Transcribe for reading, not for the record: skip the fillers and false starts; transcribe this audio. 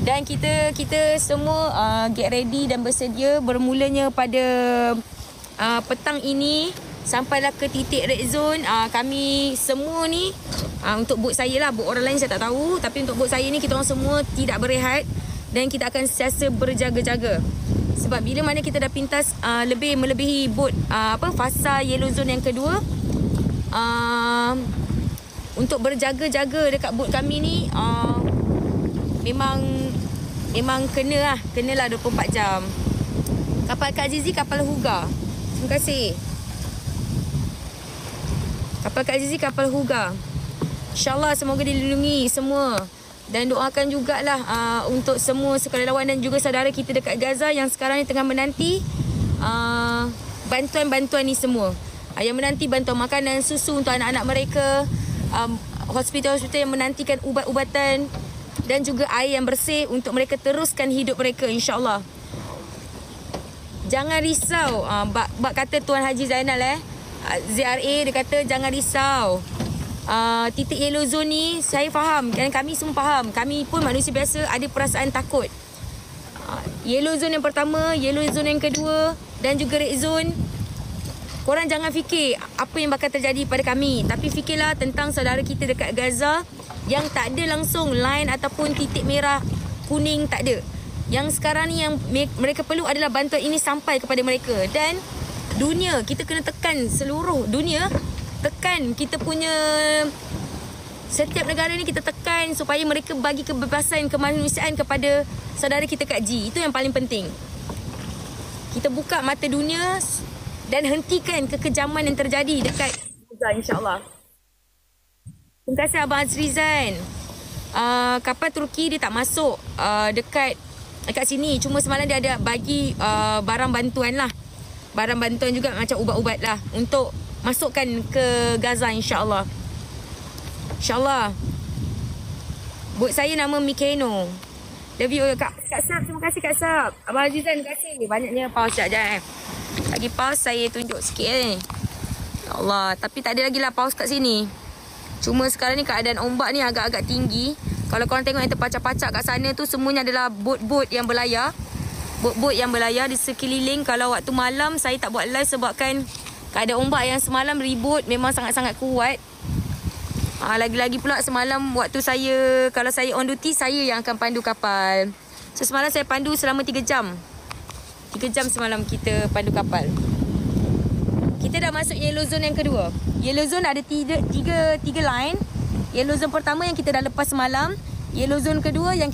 Dan kita semua get ready dan bersedia bermulanya pada petang ini sampailah ke titik red zone. Kami semua ni untuk bot saya lah, bot orang lain saya tak tahu, tapi untuk bot saya ni kita orang semua tidak berehat dan kita akan sentiasa berjaga-jaga. Sebab bila mana kita dah pintas melebihi bot fasa yellow zone yang kedua, untuk berjaga-jaga dekat bot kami ni memang kenalah 24 jam. Kapal Kak Zizi, kapal Huga. Terima kasih. Kapal Kak Zizi, kapal Huga. InsyaAllah semoga dilindungi semua. Dan doakan jugalah untuk semua sukarelawan dan juga saudara kita dekat Gaza yang sekarang ni tengah menanti bantuan-bantuan ni semua. Yang menanti bantuan makanan, susu untuk anak-anak mereka, hospital-hospital yang menantikan ubat-ubatan dan juga air yang bersih untuk mereka teruskan hidup mereka, insyaAllah. Jangan risau. Bak kata Tuan Haji Zainal ZRA, dia kata jangan risau. Titik yellow zone ni saya faham dan kami semua faham. Kami pun manusia biasa ada perasaan takut. Yellow zone yang pertama, yellow zone yang kedua dan juga red zone. Korang jangan fikir apa yang bakal terjadi pada kami, tapi fikirlah tentang saudara kita dekat Gaza yang tak ada langsung line ataupun titik merah, kuning, tak ada. Yang sekarang ni yang mereka perlu adalah bantuan ini sampai kepada mereka. Dan dunia, kita kena tekan seluruh dunia, tekan kita punya setiap negara ni, kita tekan supaya mereka bagi kebebasan kemanusiaan kepada saudara kita Kak Ji. Itu yang paling penting. Kita buka mata dunia dan hentikan kekejaman yang terjadi dekat Gaza, insyaAllah. Terima kasih Abang Azrizan. Kapal Turki dia tak masuk dekat sini. Cuma semalam dia ada bagi barang bantuan lah. Barang bantuan juga macam ubat-ubat lah untuk masukkan ke Gaza, insyaAllah. InsyaAllah. Bot saya nama Mikeno. Love you Kak Sab. Terima kasih Kak Sab. Abang Azrizan, terima kasih. Banyaknya pause sekejap. Lagi pause saya tunjuk sikit ni. Ya Allah. Tapi tak ada lagi lah pause kat sini. Cuma sekarang ni keadaan ombak ni agak-agak tinggi. Kalau korang tengok yang terpacak-pacak kat sana tu, semuanya adalah bot-bot yang berlayar. Bot-bot yang berlayar di sekeliling. Kalau waktu malam saya tak buat live sebabkan keadaan ombak yang semalam ribut memang sangat-sangat kuat. Lagi-lagi pula semalam waktu saya, kalau saya on duty, saya yang akan pandu kapal. So semalam saya pandu selama 3 jam. 3 jam semalam kita pandu kapal. Kita dah masuk yellow zone yang kedua. Yellow zone ada tiga line. Yellow zone pertama yang kita dah lepas semalam. Yellow zone kedua yang